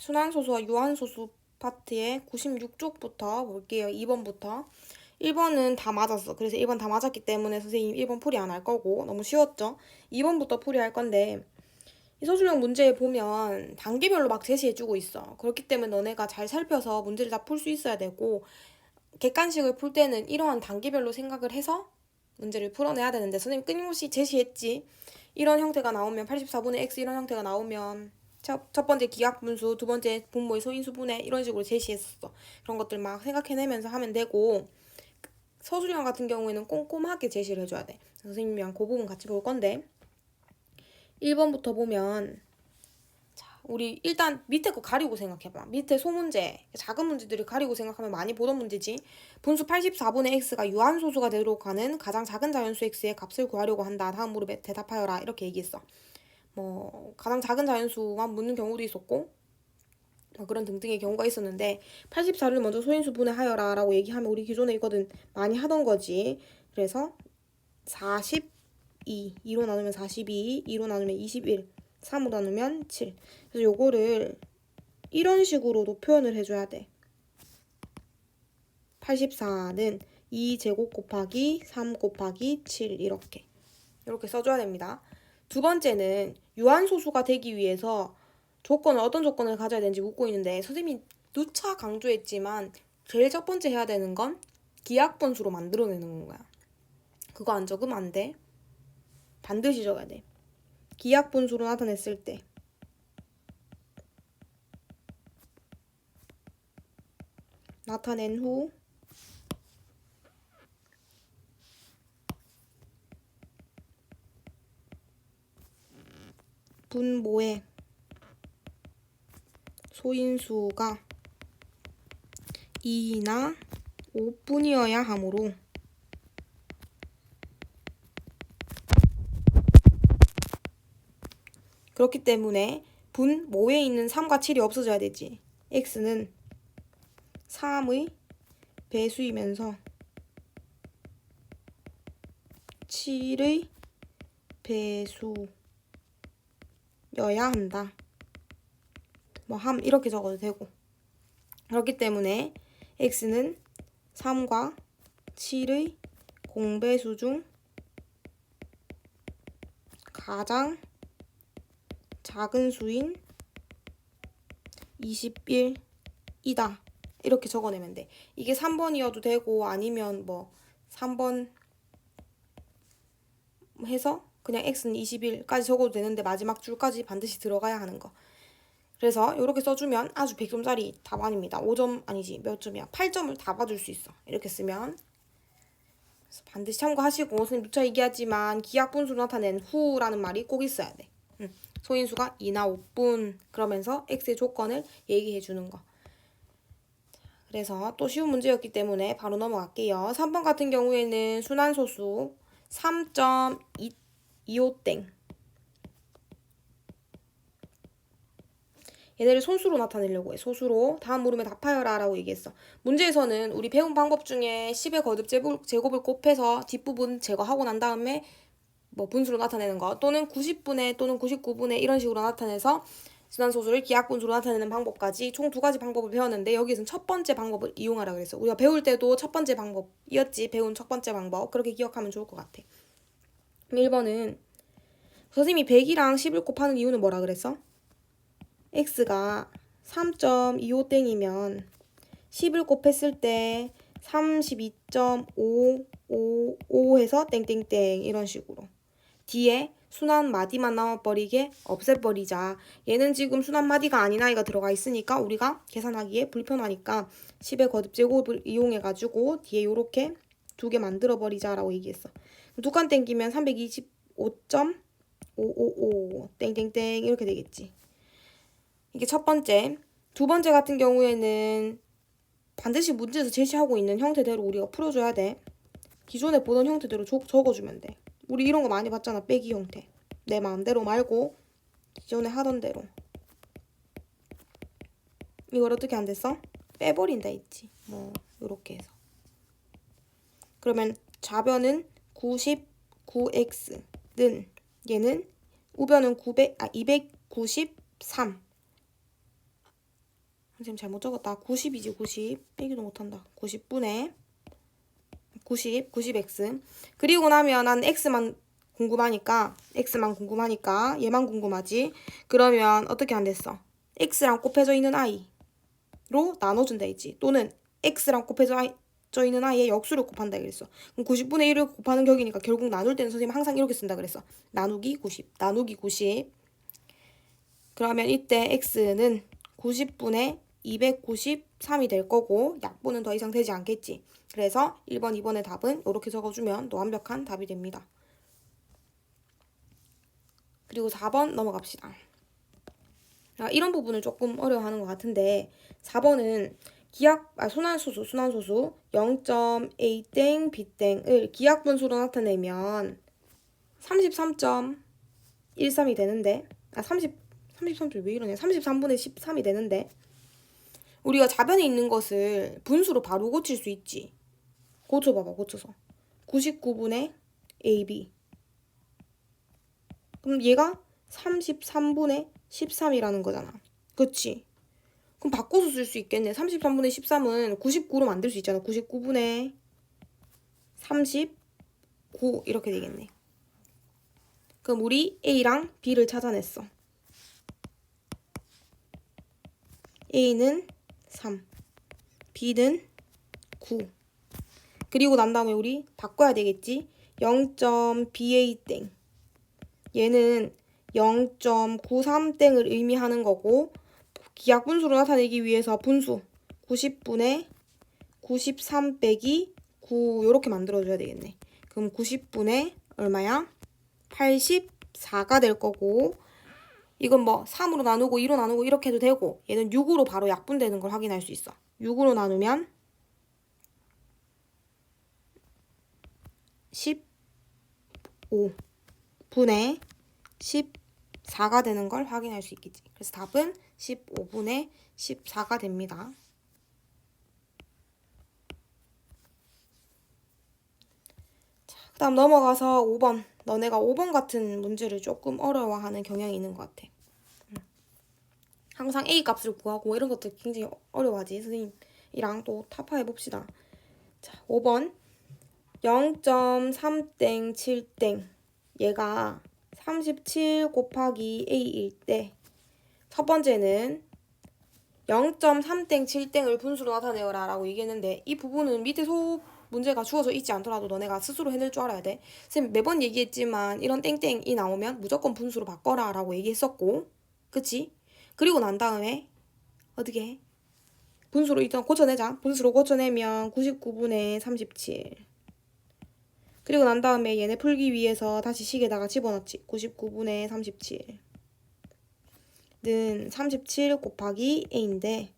순환소수와 유한소수 파트의 96쪽부터 볼게요. 2번부터. 1번은 다 맞았어. 그래서 1번 다 맞았기 때문에 선생님 1번 풀이 안 할 거고 너무 쉬웠죠? 2번부터 풀이할 건데 이 서술형 문제에 보면 단계별로 막 제시해주고 있어. 그렇기 때문에 너네가 잘 살펴서 문제를 다 풀 수 있어야 되고 객관식을 풀 때는 이러한 단계별로 생각을 해서 문제를 풀어내야 되는데 선생님 끊임없이 제시했지. 이런 형태가 나오면 84분의 x 이런 형태가 나오면 첫 번째 기하분수, 두 번째 분모의 소인수분해 이런 식으로 제시했었어. 그런 것들 막 생각해내면서 하면 되고 서술형 같은 경우에는 꼼꼼하게 제시를 해줘야 돼. 선생님이랑 그 부분 같이 볼 건데 1번부터 보면 자, 우리 일단 밑에 거 가리고 생각해봐. 밑에 소문제, 작은 문제들을 가리고 생각하면 많이 보던 문제지. 분수 84분의 x가 유한소수가 되도록 하는 가장 작은 자연수 x의 값을 구하려고 한다. 다음 물음에 대답하여라. 이렇게 얘기했어. 뭐 가장 작은 자연수만 묻는 경우도 있었고 뭐 그런 등등의 경우가 있었는데 84를 먼저 소인수 분해하여라 라고 얘기하면 우리 기존에 이거는 많이 하던 거지. 그래서 42, 2로 나누면 42, 2로 나누면 21, 3으로 나누면 7. 그래서 요거를 이런 식으로도 표현을 해줘야 돼. 84는 2제곱 곱하기 3 곱하기 7 이렇게 써줘야 됩니다. 두 번째는 유한소수가 되기 위해서 조건을 어떤 조건을 가져야 되는지 묻고 있는데 선생님이 누차 강조했지만 제일 첫 번째 해야 되는 건 기하분수로 만들어내는 거야. 그거 안 적으면 안 돼. 반드시 적어야 돼. 기하분수로 나타냈을 때 나타낸 후 분모의 소인수가 2나 5뿐이어야 하므로 그렇기 때문에 분모에 있는 3과 7이 없어져야 되지. x는 3의 배수이면서 7의 배수여야 한다. 뭐 함 이렇게 적어도 되고. 그렇기 때문에 x는 3과 7의 공배수 중 가장 작은 수인 21이다. 이렇게 적어내면 돼. 이게 3번이어도 되고 아니면 뭐 3번 해서 그냥 x는 21까지 적어도 되는데 마지막 줄까지 반드시 들어가야 하는 거. 그래서 이렇게 써주면 아주 100점짜리 답안입니다. 5점 아니지 몇 점이야? 8점을 다 받을 수 있어. 이렇게 쓰면 그래서 반드시 참고하시고 선생님 누차 얘기하지만 기하분수로 나타낸 후라는 말이 꼭 있어야 돼. 소인수가 2나 5분 그러면서 x의 조건을 얘기해 주는 거. 그래서 또 쉬운 문제였기 때문에 바로 넘어갈게요. 3번 같은 경우에는 순환소수 3.25땡 얘네를 소수로 나타내려고 해. 소수로 다음 물음에 답하여라 라고 얘기했어. 문제에서는 우리 배운 방법 중에 10의 거듭 제곱을 곱해서 뒷부분 제거하고 난 다음에 뭐 분수로 나타내는 거 또는 90분의 또는 99분의 이런 식으로 나타내서 순환소수를 기하분수로 나타내는 방법까지 총 2가지 방법을 배웠는데 여기서는 첫 번째 방법을 이용하라 그랬어. 우리가 배울 때도 첫 번째 방법이었지. 배운 첫 번째 방법. 그렇게 기억하면 좋을 것 같아. 1번은 선생님이 100이랑 10을 곱하는 이유는 뭐라 그랬어? x가 3.25땡이면 10을 곱했을 때 32.555 해서 땡땡땡 이런 식으로 뒤에 순환 마디만 남아버리게 없애버리자. 얘는 지금 순환 마디가 아닌 아이가 들어가 있으니까 우리가 계산하기에 불편하니까 10의 거듭 제곱을 이용해가지고 뒤에 요렇게 2개 만들어버리자 라고 얘기했어. 두 칸 땡기면 325.555 땡땡땡 이렇게 되겠지. 이게 첫 번째. 두 번째 같은 경우에는 반드시 문제에서 제시하고 있는 형태대로 우리가 풀어줘야 돼. 기존에 보던 형태대로 적어주면 돼. 우리 이런 거 많이 봤잖아. 빼기 형태. 내 마음대로 말고 기존에 하던 대로. 이걸 어떻게 안 됐어? 빼버린다 했지. 뭐 요렇게 해서. 그러면 좌변은 99x는 얘는 우변은 293 선생님 잘못 적었다. 90이지 90. 빼기도 못한다. 90분의 90x. 그리고 나면 난 x만 궁금하니까 얘만 궁금하지. 그러면 어떻게 안 됐어? x랑 곱해져 있는 i로 나눠준다 했지. 또는 x랑 곱해져 있는 i의 역수를 곱한다 그랬어. 그럼 90분의 1을 곱하는 격이니까 결국 나눌 때는 선생님 항상 이렇게 쓴다 그랬어. 나누기 90. 그러면 이때 x는 90분의 293이 될 거고 약분은 더 이상 되지 않겠지. 그래서 1번, 2번의 답은 이렇게 적어주면 또 완벽한 답이 됩니다. 그리고 4번 넘어갑시다. 이런 부분을 조금 어려워하는 것 같은데 4번은 순환소수 0.a b을 기하분수로 나타내면 33.13이 되는데 33점 왜 이러냐 33분의 13이 되는데 우리가 좌변에 있는 것을 분수로 바로 고칠 수 있지. 고쳐봐봐. 고쳐서 99분의 AB. 그럼 얘가 33분의 13이라는 거잖아. 그치? 그럼 바꿔서 쓸 수 있겠네. 33분의 13은 99로 만들 수 있잖아. 99분의 39 이렇게 되겠네. 그럼 우리 A랑 B를 찾아냈어. A는 3, B는 9. 그리고 난 다음에 우리 바꿔야 되겠지? 0.BA 얘는 0.93을 의미하는 거고 기하분수로 나타내기 위해서 분수 90분의 93 빼기 9 이렇게 만들어줘야 되겠네. 그럼 90분의 얼마야? 84가 될 거고 이건 뭐 3으로 나누고 2로 나누고 이렇게 해도 되고 얘는 6으로 바로 약분되는 걸 확인할 수 있어. 6으로 나누면 15분의 14가 되는 걸 확인할 수 있겠지. 그래서 답은 15분의 14가 됩니다. 자, 그 다음 넘어가서 5번. 너네가 5번 같은 문제를 조금 어려워하는 경향이 있는 것 같아. 항상 A 값을 구하고 이런 것들 굉장히 어려워하지. 선생님이랑 또 타파해봅시다. 자, 5번 0.3 7 얘가 37 곱하기 A일 때 첫 번째는 0.3 7을 분수로 나타내어라 라고 얘기했는데 이 부분은 밑에 문제가 주어져 있지 않더라도 너네가 스스로 해낼 줄 알아야 돼. 선생님 매번 얘기했지만 이런 땡땡이 나오면 무조건 분수로 바꿔라 라고 얘기했었고 그치? 그리고 난 다음에 어떻게 해? 분수로 일단 고쳐내자. 분수로 고쳐내면 99분의 37. 그리고 난 다음에 얘네 풀기 위해서 다시 식에다가 집어넣지. 99분의 37는 37 곱하기 A인데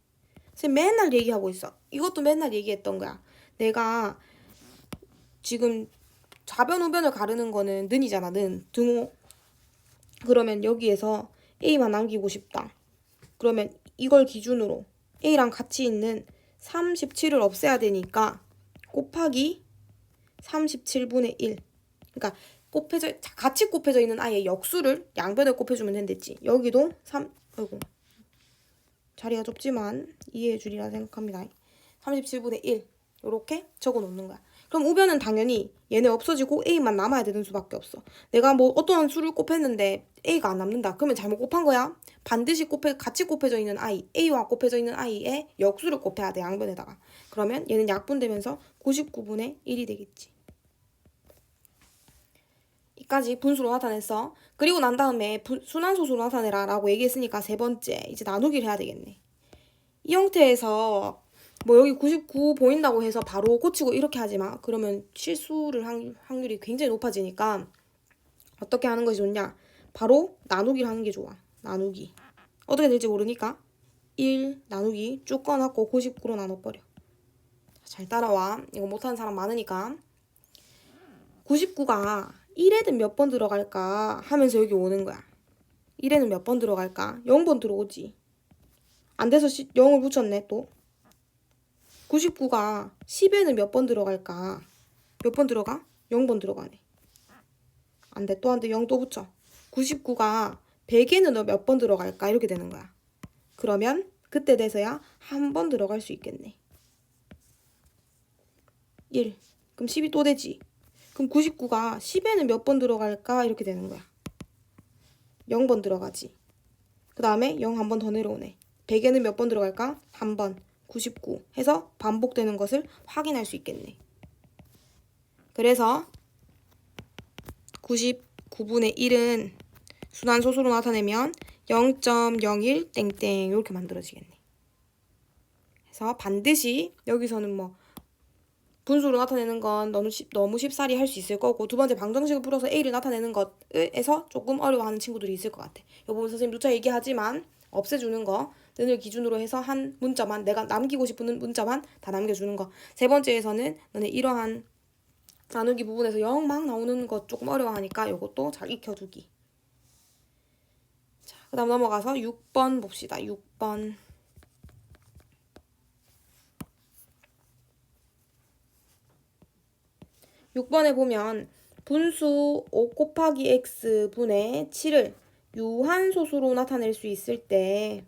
선생님 맨날 얘기하고 있어. 이것도 맨날 얘기했던 거야. 내가 지금 좌변 우변을 가르는 거는 는이잖아. 등호. 그러면 여기에서 A만 남기고 싶다. 그러면 이걸 기준으로 A랑 같이 있는 37을 없애야 되니까 곱하기 37분의 1. 그러니까 같이 곱해져 있는 아이의 역수를 양변에 곱해주면 된댔지. 여기도 아이고 자리가 좁지만 이해해 주리라 생각합니다. 37분의 1 이렇게 적어 놓는 거야. 그럼 우변은 당연히 얘네 없어지고 A만 남아야 되는 수밖에 없어. 내가 뭐 어떠한 수를 곱했는데 A가 안 남는다. 그러면 잘못 곱한 거야. 반드시 같이 곱해져 있는 아이, A와 곱해져 있는 아이의 역수를 곱해야 돼. 양변에다가. 그러면 얘는 약분되면서 99분의 1이 되겠지. 이까지 분수로 나타냈어. 그리고 난 다음에 순환소수로 나타내라 라고 얘기했으니까 세 번째 이제 나누기를 해야 되겠네. 이 형태에서 뭐 여기 99 보인다고 해서 바로 고치고 이렇게 하지 마. 그러면 실수를 확률이 굉장히 높아지니까 어떻게 하는 것이 좋냐? 바로 나누기를 하는 게 좋아. 나누기. 어떻게 될지 모르니까 1 나누기 쭉 꺼놨고 99로 나눠버려. 잘 따라와. 이거 못하는 사람 많으니까. 99가 1에는 몇 번 들어갈까 하면서 여기 오는 거야. 1에는 몇 번 들어갈까? 0번 들어오지. 안 돼서 0을 붙였네 또. 99가 10에는 몇 번 들어갈까? 몇 번 들어가? 0번 들어가네. 안 돼. 또 한 대 0 또 붙여. 99가 100에는 몇 번 들어갈까? 이렇게 되는 거야. 그러면 그때 돼서야 한 번 들어갈 수 있겠네. 1. 그럼 10이 또 되지. 그럼 99가 10에는 몇 번 들어갈까? 이렇게 되는 거야. 0번 들어가지. 그 다음에 0 한 번 더 내려오네. 100에는 몇 번 들어갈까? 한 번. 99 해서 반복되는 것을 확인할 수 있겠네. 그래서 99분의 1은 순환소수로 나타내면 0.01 땡땡 이렇게 만들어지겠네. 그래서 반드시 여기서는 뭐 분수로 나타내는 건 너무 쉽사리 할 수 있을 거고, 두 번째 방정식을 풀어서 A를 나타내는 것에서 조금 어려워하는 친구들이 있을 것 같아. 이 부분 선생님 누차 얘기하지만 없애주는 거를 기준으로 해서 한 문자만, 내가 남기고 싶은 문자만 다 남겨주는 거. 세 번째에서는 너네 이러한 나누기 부분에서 0 막 나오는 것 조금 어려워하니까 요것도 잘 익혀두기. 자, 그 다음 넘어가서 6번 봅시다. 6번. 6번에 보면 분수 5 곱하기 x분의 7을 유한소수로 나타낼 수 있을 때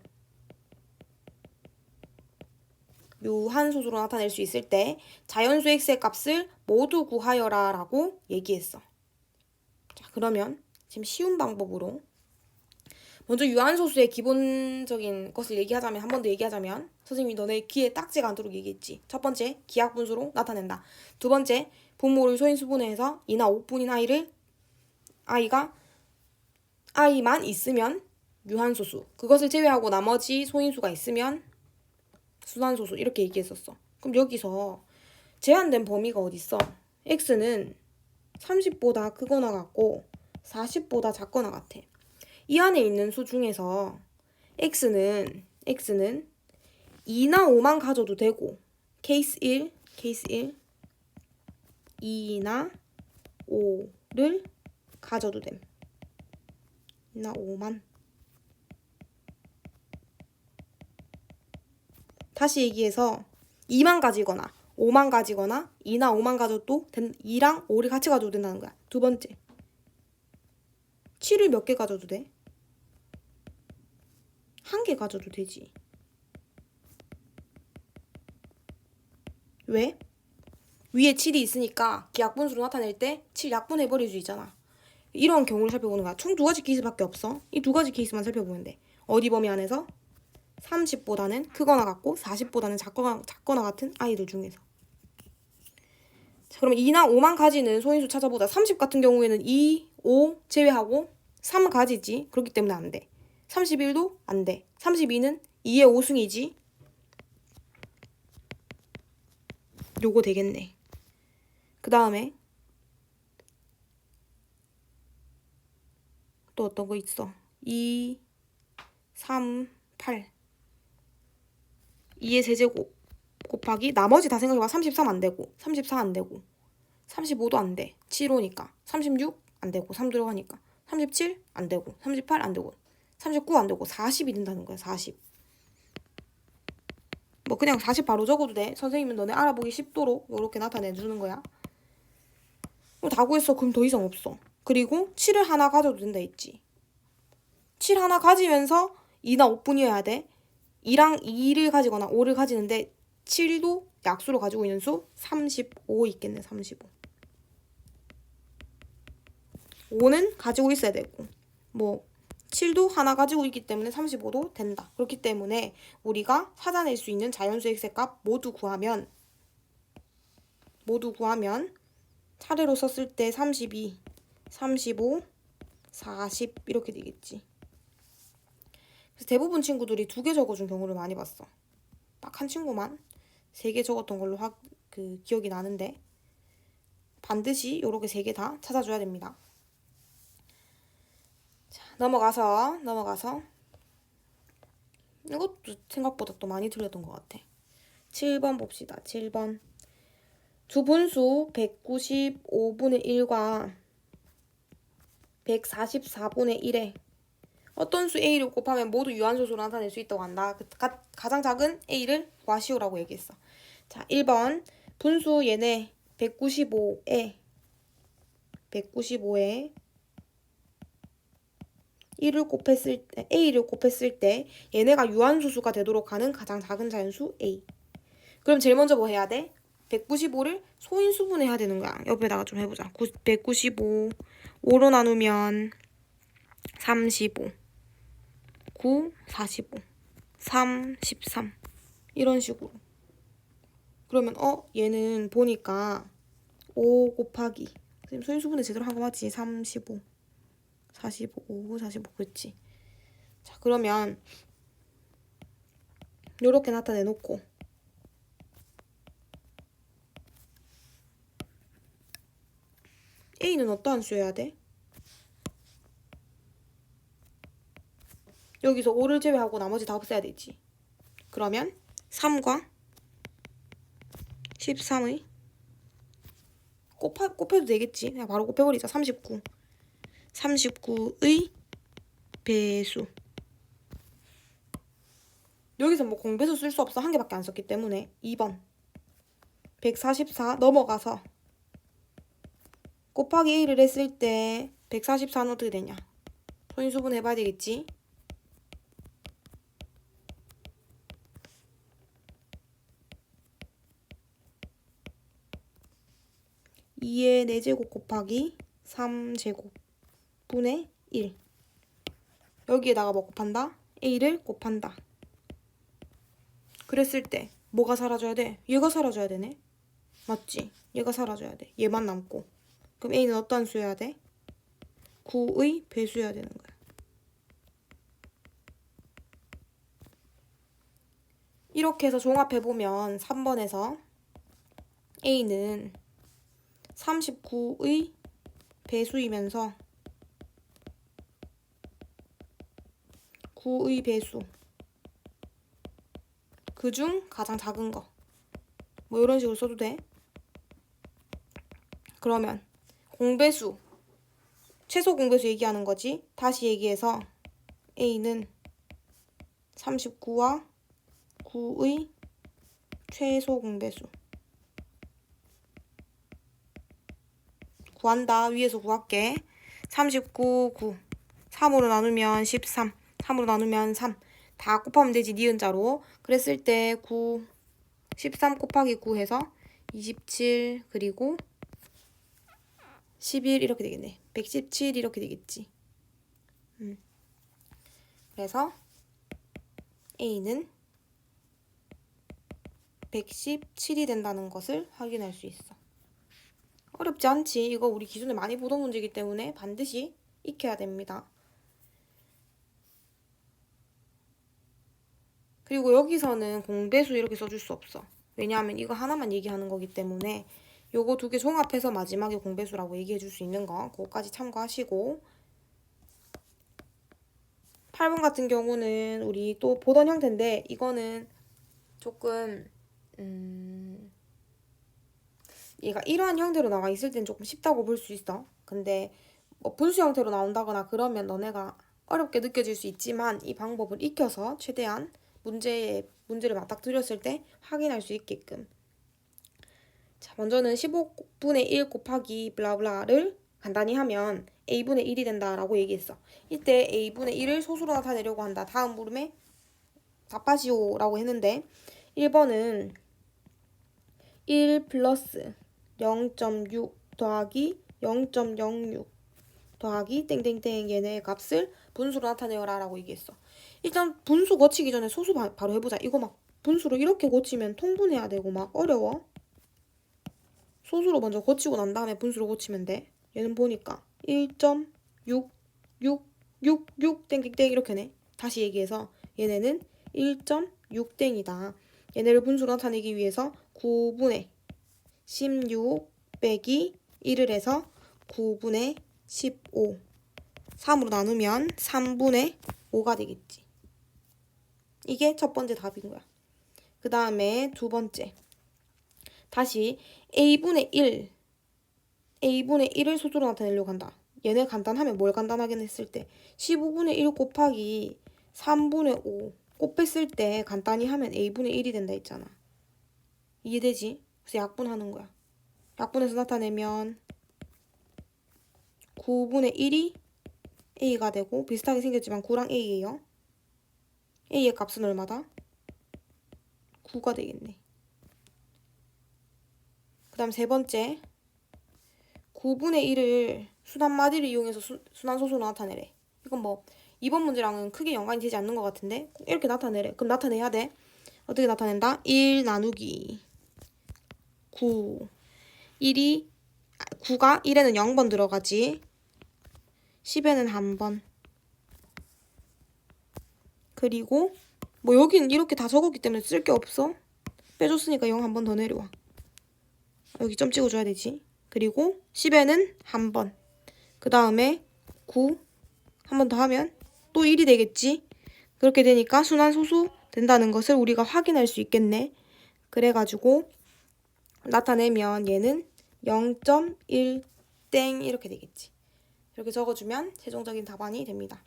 자연수 x의 값을 모두 구하여라 라고 얘기했어. 자, 그러면 지금 쉬운 방법으로 먼저 유한소수의 기본적인 것을 얘기하자면, 한 번 더 얘기하자면, 선생님이 너네 귀에 딱지가 않도록 얘기했지. 첫 번째, 기하분수로 나타낸다. 두 번째, 분모를 소인수분해해서 2나 5분인 아이만 있으면 유한소수, 그것을 제외하고 나머지 소인수가 있으면 순환소수, 이렇게 얘기했었어. 그럼 여기서 제한된 범위가 어딨어? x는 30보다 크거나 같고 40보다 작거나 같아. 이 안에 있는 수 중에서 x는 2나 5만 가져도 되고, 케이스 1 2나 5를 가져도 됨. 2나 5만. 다시 얘기해서 2만 가지거나 5만 가지거나 2나 5만 가져도 2랑 5를 같이 가져도 된다는 거야. 두 번째, 7을 몇 개 가져도 돼? 한 개 가져도 되지. 왜? 위에 7이 있으니까 기약분수로 나타낼 때 7 약분해버릴 수 있잖아. 이런 경우를 살펴보는 거야. 총 두 가지 케이스밖에 없어. 이 두 가지 케이스만 살펴보면 돼. 어디 범위 안에서? 30보다는 크거나 같고 40보다는 작거나 같은 아이들 중에서. 자, 그럼 2나 5만 가지는 소인수 찾아보자. 30 같은 경우에는 2, 5 제외하고 3 가지지. 그렇기 때문에 안 돼. 31도 안 돼. 32는 2의 5승이지. 요거 되겠네. 그 다음에 또 어떤 거 있어? 2, 3, 8. 2의 세제곱 곱하기 나머지 다 생각해봐. 33 안 되고, 34 안 되고, 35도 안 돼. 7 오니까. 36 안 되고, 3 들어가니까. 37 안 되고, 38 안 되고, 39 안 되고, 40이 된다는 거야. 40. 뭐 그냥 40 바로 적어도 돼. 선생님은 너네 알아보기 쉽도록 이렇게 나타내주는 거야. 다 구했어. 그럼 더 이상 없어. 그리고 7을 하나 가져도 된다 했지. 7 하나 가지면서 2나 5분이어야 돼. 2랑 2를 가지거나 5를 가지는데 7도 약수로 가지고 있는 수 35 있겠네. 35. 5는 가지고 있어야 되고, 뭐 7도 하나 가지고 있기 때문에 35도 된다. 그렇기 때문에 우리가 찾아낼 수 있는 자연수 x의 값 모두 구하면 차례로 썼을 때 32, 35, 40 이렇게 되겠지. 그래서 대부분 친구들이 2개 적어준 경우를 많이 봤어. 딱 한 친구만 3개 적었던 걸로 기억이 나는데, 반드시 요렇게 3개 다 찾아줘야 됩니다. 자, 넘어가서 이것도 생각보다 또 많이 틀렸던 것 같아. 7번 봅시다. 7번. 두 분수 195분의 1과 144분의 1에 어떤 수 A를 곱하면 모두 유한소수로 나타낼 수 있다고 한다. 가장 작은 A를 구하시오라고 얘기했어. 자, 1번. 분수 얘네 195에 1을 곱했을 때 A를 곱했을 때 얘네가 유한소수가 되도록 하는 가장 작은 자연수 A. 그럼 제일 먼저 뭐 해야 돼? 195를 소인수분해야 되는 거야. 옆에다가 좀 해보자. 195 5로 나누면 35 9 45 3 13 이런 식으로. 그러면 얘는 보니까 5 곱하기 선생님 소인수분해 제대로 한 거 맞지? 35 45 45 그렇지. 자 그러면 요렇게 나타내놓고 A는 어떠한 수여야 돼? 여기서 5를 제외하고 나머지 다 없애야 되지. 그러면 3과 13의 곱해도 되겠지. 그냥 바로 곱해버리자. 39. 39의 배수. 여기서 뭐 공배수 쓸 수 없어. 한 개밖에 안 썼기 때문에 2번 144 넘어가서 곱하기 A를 했을 때 144는 어떻게 되냐. 소인수분 해봐야 되겠지. 2의 4제곱 곱하기 3제곱 분의 1. 여기에다가 뭐 곱한다? A를 곱한다. 그랬을 때 뭐가 사라져야 돼? 얘가 사라져야 되네. 맞지? 얘가 사라져야 돼. 얘만 남고. 그럼 A는 어떤 수여야 돼? 9의 배수여야 되는 거야. 이렇게 해서 종합해보면 3번에서 A는 39의 배수이면서 9의 배수. 그중 가장 작은 거. 뭐 이런 식으로 써도 돼. 그러면 공배수. 최소 공배수 얘기하는 거지. 다시 얘기해서 A는 39와 9의 최소 공배수. 구한다. 위에서 구할게. 39, 9. 3으로 나누면 13. 3으로 나누면 3. 다 곱하면 되지. 니은자로. 그랬을 때 9, 13 곱하기 9 해서 27 그리고 11 이렇게 되겠네. 117 이렇게 되겠지. 그래서 A는 117이 된다는 것을 확인할 수 있어. 어렵지 않지. 이거 우리 기존에 많이 보던 문제이기 때문에 반드시 익혀야 됩니다. 그리고 여기서는 공배수 이렇게 써줄 수 없어. 왜냐하면 이거 하나만 얘기하는 거기 때문에 요거 두 개 종합해서 마지막에 공배수라고 얘기해 줄 수 있는 거 그거까지 참고하시고 8번 같은 경우는 우리 또 보던 형태인데 이거는 조금 얘가 이러한 형태로 나와 있을 땐 조금 쉽다고 볼 수 있어. 근데 뭐 분수 형태로 나온다거나 그러면 너네가 어렵게 느껴질 수 있지만 이 방법을 익혀서 최대한 문제를 맞닥뜨렸을 때 확인할 수 있게끔. 자, 먼저는 15분의 1 곱하기 블라블라를 간단히 하면 A분의 1이 된다라고 얘기했어. 이때 A분의 1을 소수로 나타내려고 한다. 다음 물음에 답하시오라고 했는데 1번은 1 플러스 0.6 더하기 0.06 더하기 땡땡땡 얘네의 값을 분수로 나타내어라 라고 얘기했어. 일단 분수 고치기 전에 소수 바로 해보자. 이거 막 분수로 이렇게 고치면 통분해야 되고 막 어려워. 소수로 먼저 고치고 난 다음에 분수로 고치면 돼. 얘는 보니까 1.6666 땡땡땡 이렇게네. 다시 얘기해서 얘네는 1.6땡이다. 얘네를 분수로 나타내기 위해서 9분의 16 빼기 1을 해서 9분의 15 3으로 나누면 3분의 5가 되겠지. 이게 첫 번째 답인 거야. 그 다음에 두 번째. 다시 A분의 1을 소수로 나타내려고 한다. 얘네 간단하면 뭘 간단하게 했을 때 15분의 1 곱하기 3분의 5 곱했을 때 간단히 하면 A분의 1이 된다 했잖아. 이해되지? 그래서 약분하는 거야. 약분해서 나타내면 9분의 1이 a가 되고 비슷하게 생겼지만 9랑 a예요. a의 값은 얼마다? 9가 되겠네. 그 다음 세 번째 9분의 1을 순환마디를 이용해서 순환소수로 나타내래. 이건 뭐 2번 문제랑은 크게 연관이 되지 않는 것 같은데 이렇게 나타내래. 그럼 나타내야 돼. 어떻게 나타낸다? 1 나누기 9 9가 1에는 0번 들어가지 10에는 1번 그리고 뭐 여긴 이렇게 다 적었기 때문에 쓸 게 없어. 빼줬으니까 0 한 번 더 내려와. 여기 점 찍어줘야 되지. 그리고 10에는 1번 그 다음에 9 한 번 더 하면 또 1이 되겠지. 그렇게 되니까 순환소수 된다는 것을 우리가 확인할 수 있겠네. 그래가지고 나타내면 얘는 0.1땡 이렇게 되겠지. 이렇게 적어주면 최종적인 답안이 됩니다.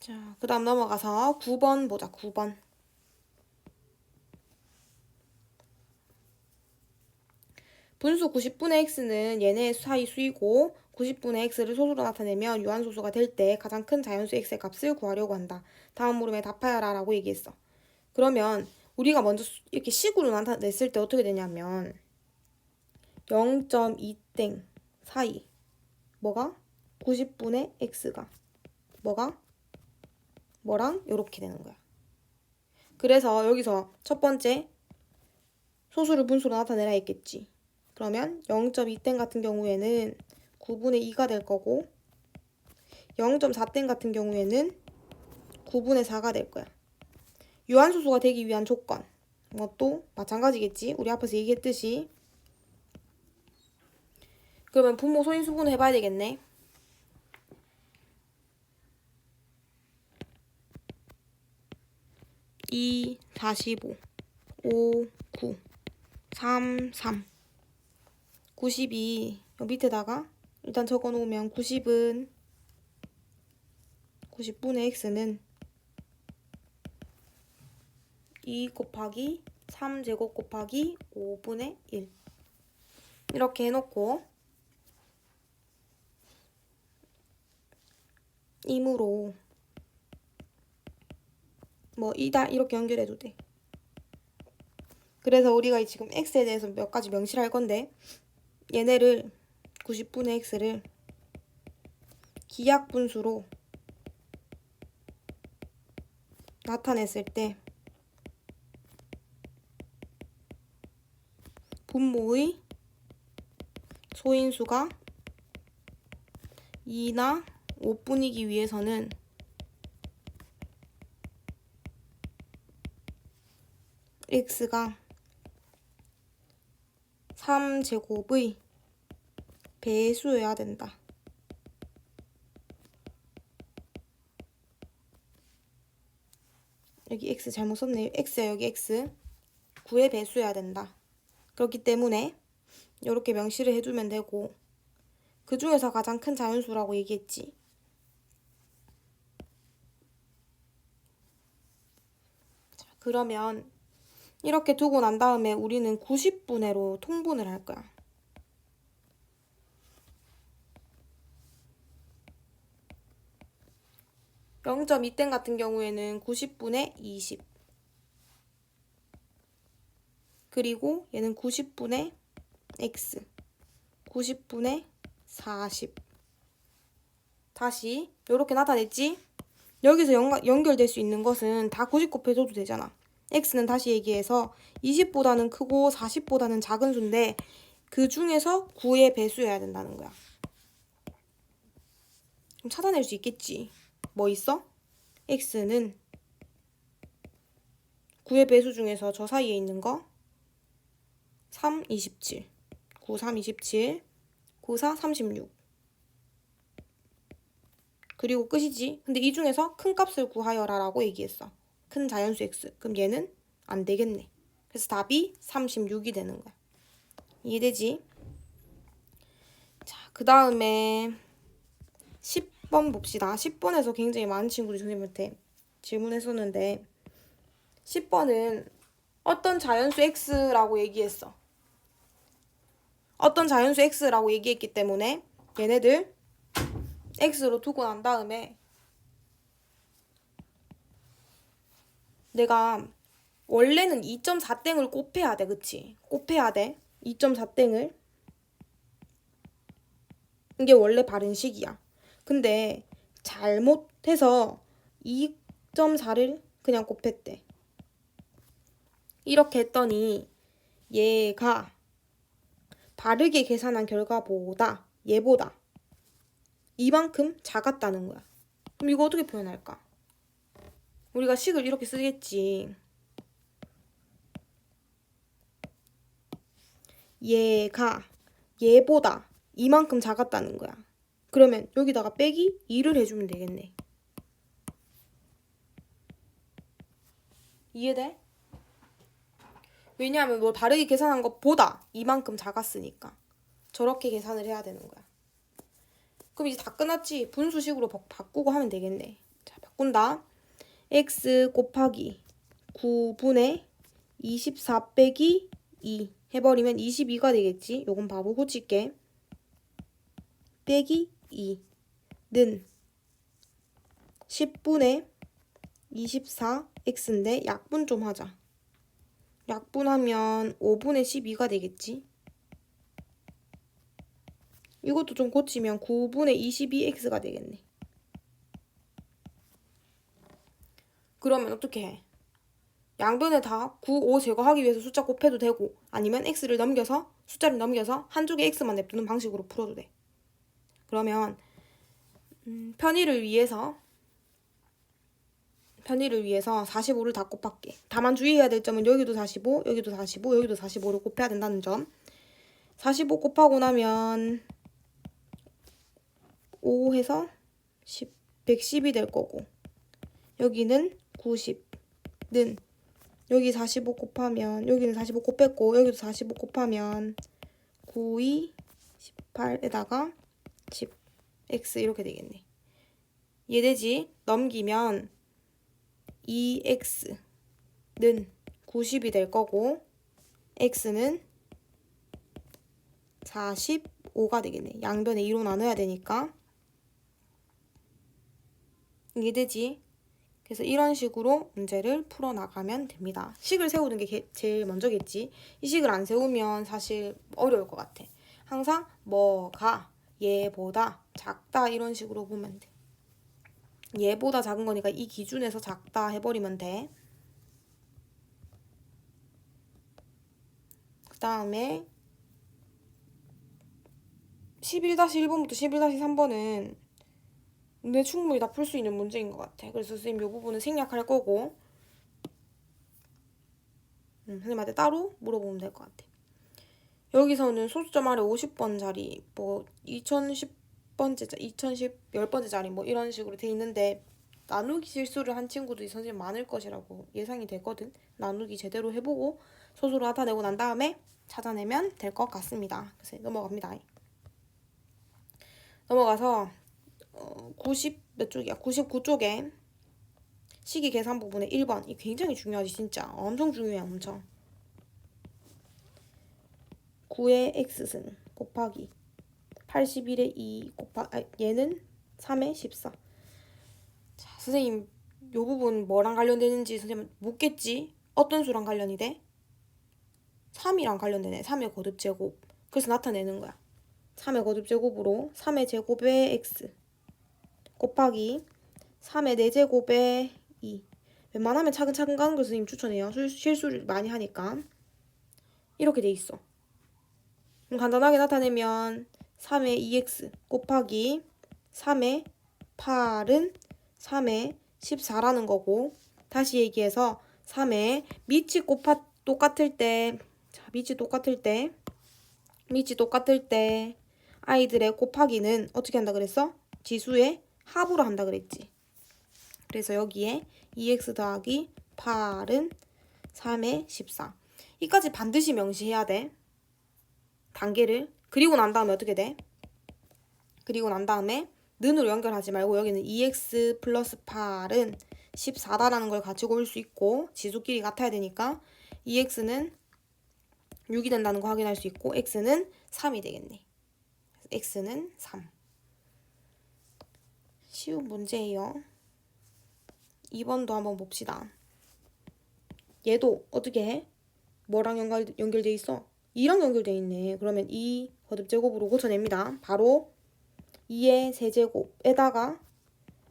자, 그 다음 넘어가서 9번 보자. 9번. 분수 90분의 x는 얘네 사이 수이고 90분의 x를 소수로 나타내면 유한소수가 될 때 가장 큰 자연수 x의 값을 구하려고 한다. 다음 물음에 답하여라 라고 얘기했어. 그러면 우리가 먼저 이렇게 식으로 나타냈을 때 어떻게 되냐면 0.2땡 사이 뭐가? 90분의 x가 뭐가? 뭐랑 요렇게 되는 거야. 그래서 여기서 첫 번째 소수를 분수로 나타내라 했겠지. 그러면 0.2땡 같은 경우에는 9분의 2가 될 거고 0.4땡 같은 경우에는 9분의 4가 될 거야. 유한소수가 되기 위한 조건 이것도 마찬가지겠지. 우리 앞에서 얘기했듯이 그러면 분모 소인수분 해봐야 되겠네. 2, 45, 5, 9, 3, 3 92 밑에다가 일단 적어놓으면 90분의 x는 2 곱하기 3제곱 곱하기 5분의 1 이렇게 해놓고 임으로 뭐 이다 이렇게 연결해도 돼. 그래서 우리가 지금 x에 대해서 몇 가지 명시할 건데 얘네를 90분의 x를 기하분수로 나타냈을 때 분모의 소인수가 2나 5분이기 위해서는 x가 3제곱의 배수여야 된다. 여기 x 잘못 썼네. x야 여기 x. 9의 배수여야 된다. 그렇기 때문에 이렇게 명시를 해주면 되고 그 중에서 가장 큰 자연수라고 얘기했지. 자, 그러면 이렇게 두고 난 다음에 우리는 90분의로 통분을 할 거야. (0.2땡) 같은 경우에는 90분의 20 그리고 얘는 90분의 x 90분의 40 다시 이렇게 나타냈지? 여기서 연결될 수 있는 것은 다 90 곱해줘도 되잖아. x는 다시 얘기해서 20보다는 크고 40보다는 작은 수인데 그 중에서 9의 배수여야 된다는 거야. 그럼 찾아낼 수 있겠지. 뭐 있어? x는 9의 배수 중에서 저 사이에 있는 거 3, 27 9, 3, 27 9, 4, 36 그리고 끝이지. 근데 이 중에서 큰 값을 구하여라 라고 얘기했어. 큰 자연수 x. 그럼 얘는 안 되겠네. 그래서 답이 36이 되는 거야. 이해되지? 자, 그 다음에 10번 봅시다. 10번에서 굉장히 많은 친구들이 선생님한테 질문했었는데 10번은 어떤 자연수 x라고 얘기했어. 어떤 자연수 x라고 얘기했기 때문에 얘네들 x로 두고 난 다음에 내가 원래는 2.4땡을 곱해야 돼. 그치? 곱해야 돼. 2.4땡을. 이게 원래 바른 식이야. 근데 잘못해서 2.4를 그냥 곱했대. 이렇게 했더니 얘가 바르게 계산한 결과보다 얘보다 이만큼 작았다는 거야. 그럼 이거 어떻게 표현할까? 우리가 식을 이렇게 쓰겠지. 얘가 얘보다 이만큼 작았다는 거야. 그러면 여기다가 빼기 2를 해주면 되겠네. 이해돼? 왜냐하면 뭐 다르게 계산한 것보다 이만큼 작았으니까 저렇게 계산을 해야 되는 거야. 그럼 이제 다 끝났지? 분수식으로 바꾸고 하면 되겠네. 자, 바꾼다. x 곱하기 9분의 24 빼기 2 해버리면 22가 되겠지? 요건 바보 고칠게. 빼기 2는 10분의 24x인데 약분 좀 하자. 약분하면 5분의 12가 되겠지? 이것도 좀 고치면 9분의 22x가 되겠네. 그러면 어떻게 해? 양변에 다 9, 5 제거하기 위해서 숫자 곱해도 되고 아니면 x를 넘겨서 숫자를 넘겨서 한쪽에 x만 냅두는 방식으로 풀어도 돼. 그러면 편의를 위해서 45를 다 곱할게. 다만 주의해야 될 점은 여기도 45, 여기도 45, 여기도 45를 곱해야 된다는 점. 45 곱하고 나면 5 해서 110이 될 거고 여기는 90는 여기 45 곱하면 여기는 45 곱했고 여기도 45 곱하면 9, 2, 18에다가 10 x 이렇게 되겠네. 이해되지? 넘기면 2x는 90이 될 거고 x는 45가 되겠네. 양변에 2로 나눠야 되니까. 이해되지? 그래서 이런 식으로 문제를 풀어나가면 됩니다. 식을 세우는 게 제일 먼저겠지. 이 식을 안 세우면 사실 어려울 것 같아. 항상 뭐가 얘보다 작다 이런 식으로 보면 돼. 얘보다 작은 거니까 이 기준에서 작다 해버리면 돼. 그 다음에 11-1번부터 11-3번은 근데 충분히 다 풀 수 있는 문제인 것 같아. 그래서 선생님 이 부분은 생략할 거고 선생님한테 따로 물어보면 될 것 같아. 여기서는 소수점 아래 50번 자리 뭐 2010번째, 2010번째 자리 뭐 이런 식으로 돼 있는데 나누기 실수를 한 친구도 선생님 많을 것이라고 예상이 되거든. 나누기 제대로 해보고 소수로 나타내고 난 다음에 찾아내면 될 것 같습니다. 그래서 넘어갑니다. 넘어가서 90 몇 쪽이야? 99쪽에 식이 계산 부분의 1번. 이 굉장히 중요하지 진짜. 엄청 중요해 엄청. 9의 x승 곱하기 81의 2 얘는 3의 14. 자, 선생님 요 부분 뭐랑 관련되는지 선생님 묻겠지? 어떤 수랑 관련이 돼? 3이랑 관련되네. 3의 거듭제곱. 그래서 나타내는 거야. 3의 거듭제곱으로 3의 제곱의 x 곱하기 3의 4제곱의 2. 웬만하면 차근차근 가는 걸 선생님 추천해요. 실수를 많이 하니까. 이렇게 돼 있어. 그럼 간단하게 나타내면 3의 2x 곱하기 3의 8은 3의 14라는 거고 다시 얘기해서 3의 밑이 똑같을 때 밑이 똑같을 때 아이들의 곱하기는 어떻게 한다 그랬어? 지수의 합으로 한다 그랬지. 그래서 여기에 2x 더하기 8은 3의 14. 이까지 반드시 명시해야 돼. 단계를. 그리고 난 다음에 어떻게 돼? 그리고 난 다음에 는으로 연결하지 말고 여기는 2x 플러스 8은 14다라는 걸 가지고 올 수 있고 지수끼리 같아야 되니까 2x는 6이 된다는 거 확인할 수 있고 x는 3이 되겠네. x는 3. 쉬운 문제예요. 2번도 한번 봅시다. 얘도 어떻게 해? 뭐랑 연결돼 있어? 2랑 연결돼 있네. 그러면 2 거듭제곱으로 고쳐냅니다. 바로 2의 세제곱에다가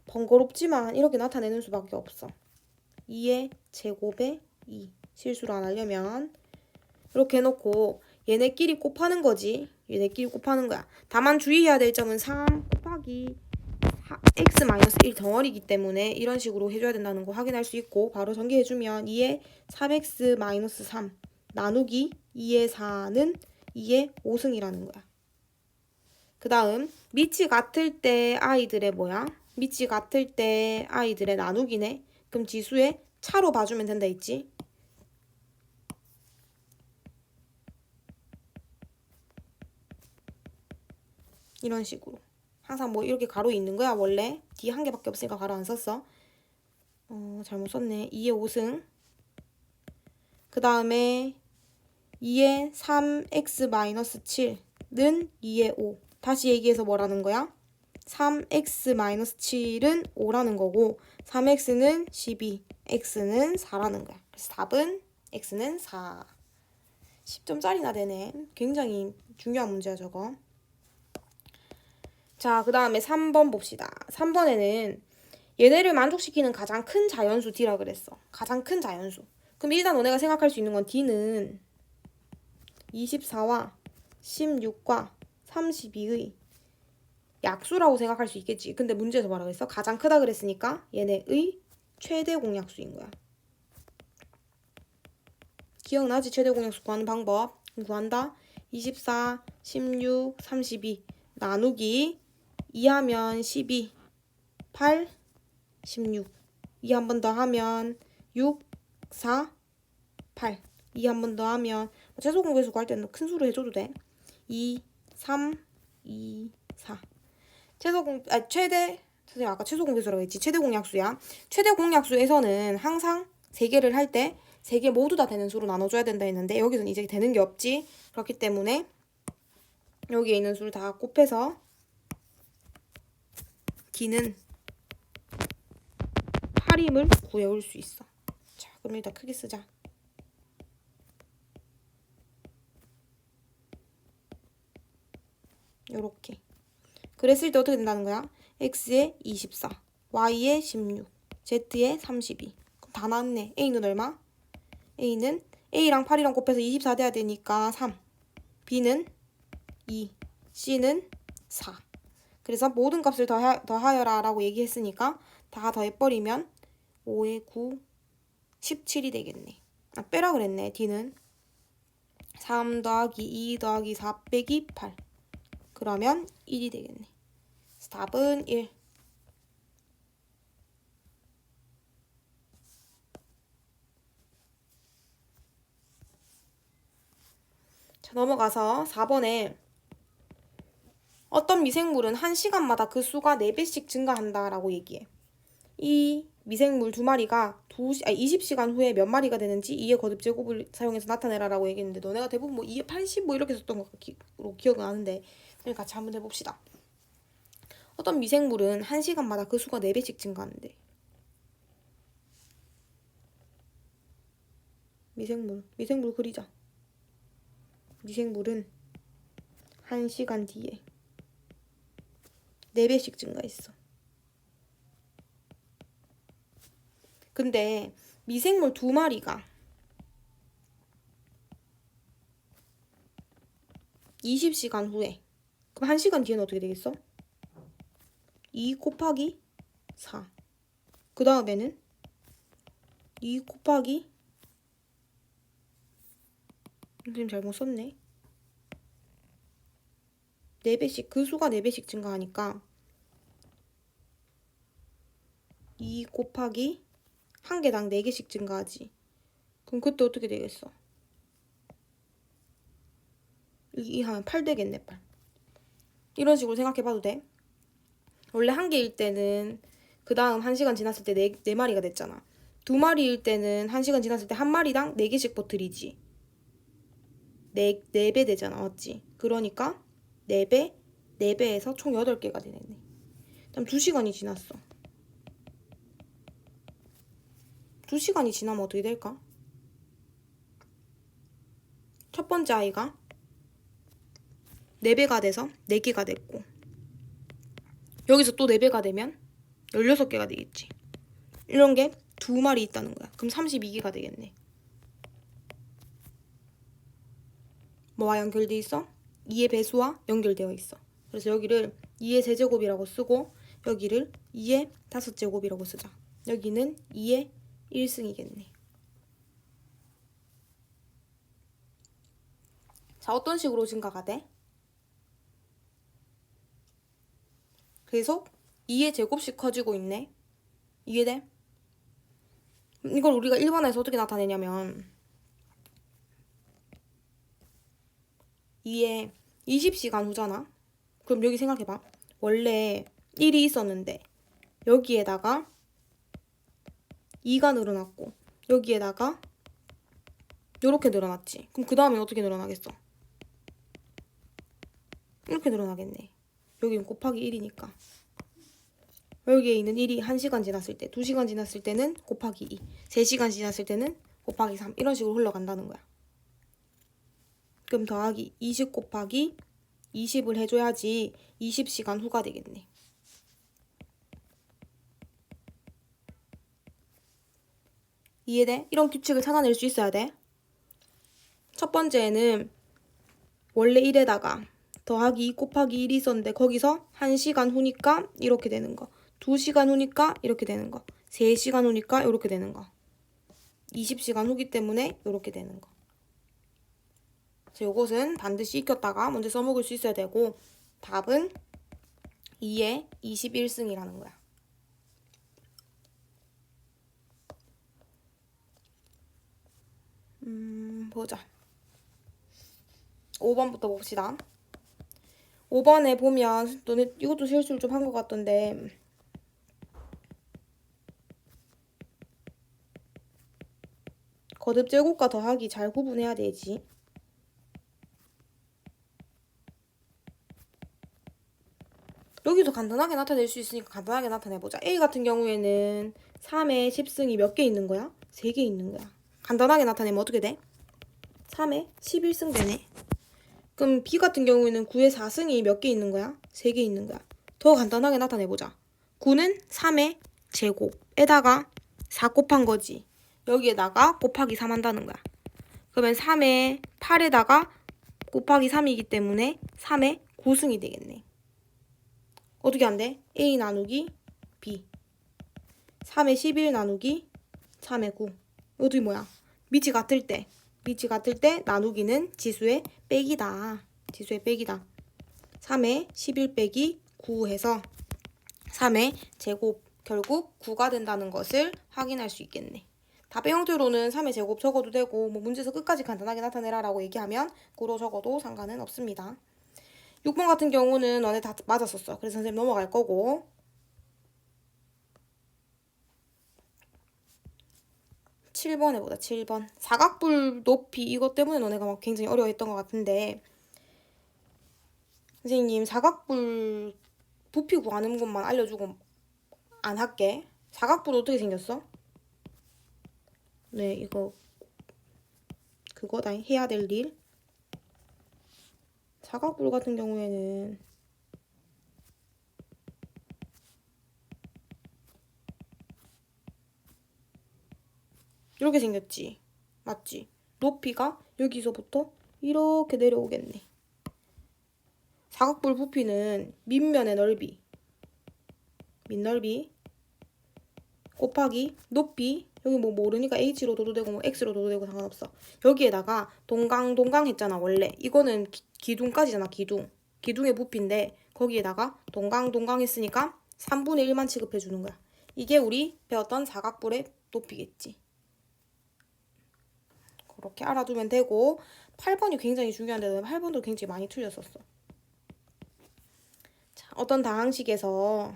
번거롭지만 이렇게 나타내는 수밖에 없어. 2의 제곱에 2. 실수를 안 하려면 이렇게 해놓고 얘네끼리 곱하는 거지. 얘네끼리 곱하는 거야. 다만 주의해야 될 점은 3 곱하기 x-1 덩어리이기 때문에 이런 식으로 해줘야 된다는 거 확인할 수 있고 바로 전개해주면 2의 3x-3 나누기 2의 4는 2의 5승이라는 거야. 그 다음 밑이 같을 때 아이들의 뭐야? 밑이 같을 때 아이들의 나누기네. 그럼 지수의 차로 봐주면 된다 했지? 이런 식으로. 항상 뭐 이렇게 가로 있는 거야 원래. 뒤에 한 개밖에 없으니까 가로 안 썼어. 잘못 썼네. 2의 5승. 그 다음에 2의 3x-7는 2의 5. 다시 얘기해서 뭐라는 거야? 3x-7은 5라는 거고 3x는 12, x는 4라는 거야. 그래서 답은 x는 4. 10점짜리나 되네. 굉장히 중요한 문제야 저거. 자, 그 다음에 3번 봅시다. 3번에는 얘네를 만족시키는 가장 큰 자연수 D라 그랬어. 가장 큰 자연수. 그럼 일단 너네가 생각할 수 있는 건 D는 24와 16과 32의 약수라고 생각할 수 있겠지. 근데 문제에서 뭐라 그랬어? 가장 크다 그랬으니까 얘네의 최대 공약수인 거야. 기억나지? 최대 공약수 구하는 방법. 구한다. 24, 16, 32 나누기 2하면 12, 8, 16 2 한 번 더 하면 6, 4, 8 2 한 번 더 하면 최소 공배수 구할 때는 큰 수로 해줘도 돼. 2, 3, 2, 4 최대 선생님 아까 최소 공배수라고 했지. 최대 공약수야. 최대 공약수에서는 항상 3개를 할 때 3개 모두 다 되는 수로 나눠줘야 된다 했는데 여기서는 이제 되는 게 없지. 그렇기 때문에 여기에 있는 수를 다 곱해서 D는 8임을 구해올 수 있어. 자, 그럼 일단 크게 쓰자. 요렇게. 그랬을 때 어떻게 된다는 거야? x에 24, y에 16, z에 32. 그럼 다 나왔네. a는 얼마? a는 a랑 8이랑 곱해서 24 돼야 되니까 3. b는 2, c는 4. 그래서 모든 값을 더하여라 라고 얘기했으니까 다 더해버리면 5에 9, 17이 되겠네. 아, 빼라 그랬네. d는 3 더하기 2 더하기 4 빼기 8. 그러면 1이 되겠네. 답은 1. 자, 넘어가서 4번에 어떤 미생물은 1시간마다 그 수가 4배씩 증가한다라고 얘기해. 이 미생물 2마리가 20시간 후에 몇 마리가 되는지 2의 거듭제곱을 사용해서 나타내라라고 얘기했는데 너네가 대부분 뭐 2의 80 뭐 이렇게 썼던 거 기억은 나는데 그냥 같이 한번 해봅시다. 어떤 미생물은 1시간마다 그 수가 4배씩 증가하는데 미생물 그리자. 미생물은 1시간 뒤에 4배씩 증가했어. 근데 미생물 2마리가 20시간 후에 그럼 1시간 뒤에는 어떻게 되겠어? 2 곱하기 4. 그 다음에는 2 곱하기 선생님 잘못 썼네. 4배씩 그 수가 4배씩 증가하니까 2 곱하기 한 개당 4개씩 증가하지. 그럼 그때 어떻게 되겠어? 이 하면 8 되겠네. 8. 이런 식으로 생각해봐도 돼. 원래 한 개일 때는 그 다음 1시간 지났을 때 4마리가 됐잖아. 2마리일 때는 1시간 지났을 때 한 마리당 4개씩 버틀이지. 4배 되잖아. 맞지? 그러니까 4배, 4배에서 총 8개가 되네. 그럼 2시간이 지났어. 2시간이 지나면 어떻게 될까? 첫 번째 아이가 4배가 돼서 4개가 됐고, 여기서 또 4배가 되면 16개가 되겠지. 이런 게 2마리 있다는 거야. 그럼 32개가 되겠네. 뭐와 연결돼 있어? 2의 배수와 연결되어 있어. 그래서 여기를 2의 세제곱이라고 쓰고 여기를 2의 5제곱이라고 쓰자. 여기는 2의 1승이겠네. 자, 어떤 식으로 증가가 돼? 계속 2의 제곱씩 커지고 있네. 이해돼? 이걸 우리가 1번에서 어떻게 나타내냐면 2의 20시간 후잖아. 그럼 여기 생각해봐. 원래 1이 있었는데 여기에다가 2가 늘어났고 여기에다가 이렇게 늘어났지. 그럼 그 다음에 어떻게 늘어나겠어? 이렇게 늘어나겠네. 여기는 곱하기 1이니까. 여기에 있는 1이 1시간 지났을 때, 2시간 지났을 때는 곱하기 2, 3시간 지났을 때는 곱하기 3 이런 식으로 흘러간다는 거야. 그럼 더하기 20 곱하기 20을 해줘야지 20시간 후가 되겠네. 이해돼? 이런 규칙을 찾아낼 수 있어야 돼. 첫 번째는 원래 1에다가 더하기 2 곱하기 1이 있었는데 거기서 1시간 후니까 이렇게 되는 거, 2시간 후니까 이렇게 되는 거, 3시간 후니까 이렇게 되는 거, 20시간 후기 때문에 이렇게 되는 거. 그래서 이것은 반드시 익혔다가 먼저 써먹을 수 있어야 되고 답은 2의 21승이라는 거야. 보자. 5번부터 봅시다. 5번에 보면 너네 이것도 실수를 좀 한 것 같던데 거듭 제곱과 더하기 잘 구분해야 되지. 여기도 간단하게 나타낼 수 있으니까 간단하게 나타내보자. A 같은 경우에는 3의 10승이 몇 개 있는 거야? 3개 있는 거야. 간단하게 나타내면 어떻게 돼? 3의 11승 되네. 그럼 B 같은 경우에는 9의 4승이 몇 개 있는 거야? 3개 있는 거야. 더 간단하게 나타내보자. 9는 3의 제곱에다가 4 곱한 거지. 여기에다가 곱하기 3 한다는 거야. 그러면 3의 8에다가 곱하기 3이기 때문에 3의 9승이 되겠네. 어떻게 안 돼? A 나누기 B. 3의 11 나누기 3의 9. 어떻게 뭐야? 밑이 같을 때 나누기는 지수의 빼기다. 지수의 빼기다. 3의 11 빼기 9 해서 3의 제곱 결국 9가 된다는 것을 확인할 수 있겠네. 답의 형태로는 3의 제곱 적어도 되고 뭐 문제에서 끝까지 간단하게 나타내라라고 얘기하면 9로 적어도 상관은 없습니다. 6번 같은 경우는 너네 다 맞았었어. 그래서 선생님 넘어갈 거고 7번 해보자. 7번. 사각뿔 높이 이것 때문에 너네가 막 굉장히 어려워했던 것 같은데 선생님 사각뿔 부피 구하는 것만 알려주고 안 할게. 사각뿔 어떻게 생겼어? 네, 이거 그거다. 해야 될 일. 사각뿔 같은 경우에는 이렇게 생겼지. 맞지? 높이가 여기서부터 이렇게 내려오겠네. 사각뿔 부피는 밑면의 넓이, 밑넓이 곱하기 높이, 여기 뭐 모르니까 h로 둬도 되고 뭐 x로 둬도 되고 상관없어. 여기에다가 동강 했잖아 원래. 이거는 기둥까지잖아. 기둥의 부피인데 거기에다가 동강 했으니까 3분의 1만 취급해 주는 거야. 이게 우리 배웠던 사각뿔의 높이겠지. 그렇게 알아두면 되고 8번이 굉장히 중요한데 8번도 굉장히 많이 틀렸었어. 자, 어떤 다항식에서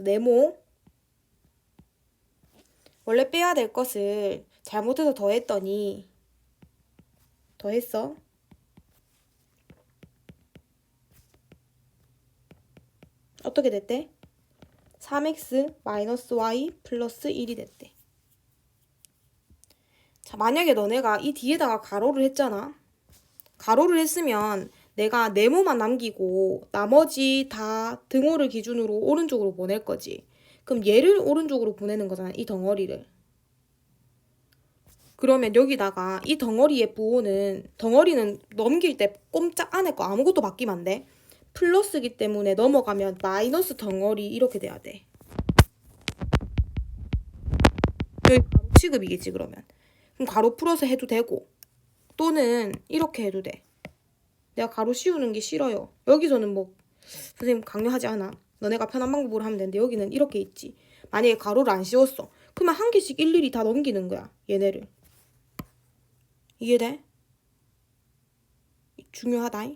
네모 원래 빼야 될 것을 잘못해서 더했더니 더했어. 어떻게 됐대? 3x 마이너스 y 플러스 1이 됐대. 자, 만약에 너네가 이 뒤에다가 가로를 했잖아. 가로를 했으면 내가 네모만 남기고 나머지 다 등호를 기준으로 오른쪽으로 보낼 거지. 그럼 얘를 오른쪽으로 보내는 거잖아, 이 덩어리를. 그러면 여기다가 이 덩어리의 덩어리는 넘길 때 꼼짝 안에 거 아무것도 바뀌면 안 돼. 플러스기 때문에 넘어가면 마이너스 덩어리 이렇게 돼야 돼. 여기 가로 취급이겠지, 그러면. 그럼 가로 풀어서 해도 되고, 또는 이렇게 해도 돼. 내가 가로 씌우는 게 싫어요. 여기서는 뭐 선생님 강요하지 않아. 너네가 편한 방법으로 하면 되는데 여기는 이렇게 있지. 만약에 가로를 안 씌웠어. 그러면 한 개씩 일일이 다 넘기는 거야. 얘네를. 이해돼? 중요하다.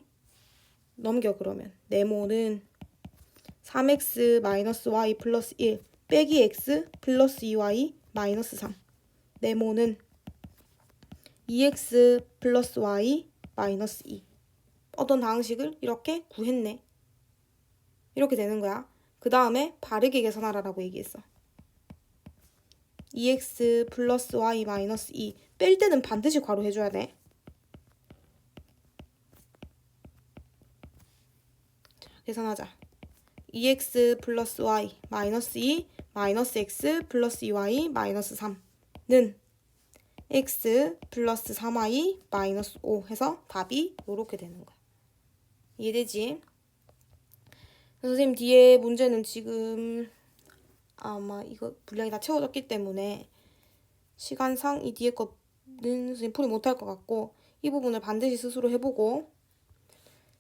넘겨 그러면. 네모는 3x 마이너스 y 플러스 1 빼기 x 플러스 2y 마이너스 3. 네모는 2x 플러스 y 마이너스 2. 어떤 방식을 이렇게 구했네. 이렇게 되는 거야. 그 다음에 바르게 계산하라라고 얘기했어. 2x 플러스 y 마이너스 2. 뺄 때는 반드시 괄호 해줘야 돼. 자, 계산하자. 2x 플러스 y 마이너스 2 마이너스 x 플러스 2y 마이너스 3는 x 플러스 3y 마이너스 5 해서 답이 이렇게 되는 거야. 이해되지? 선생님 뒤에 문제는 지금 아마 이거 분량이 다 채워졌기 때문에 시간상 이 뒤에 거는 선생님 풀이 못할 것 같고 이 부분을 반드시 스스로 해보고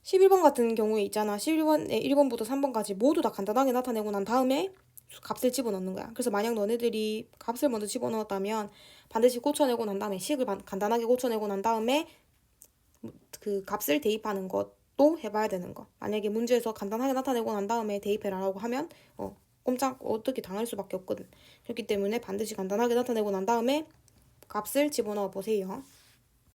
11번 같은 경우에 있잖아. 11번에 1번부터 3번까지 모두 다 간단하게 나타내고 난 다음에 값을 집어넣는 거야. 그래서 만약 너네들이 값을 먼저 집어넣었다면 반드시 고쳐내고 난 다음에 식을 간단하게 고쳐내고 난 다음에 그 값을 대입하는 것도 해봐야 되는 거. 만약에 문제에서 간단하게 나타내고 난 다음에 대입해라라고 하면 꼼짝 어떻게 당할 수밖에 없거든. 그렇기 때문에 반드시 간단하게 나타내고 난 다음에 값을 집어넣어 보세요.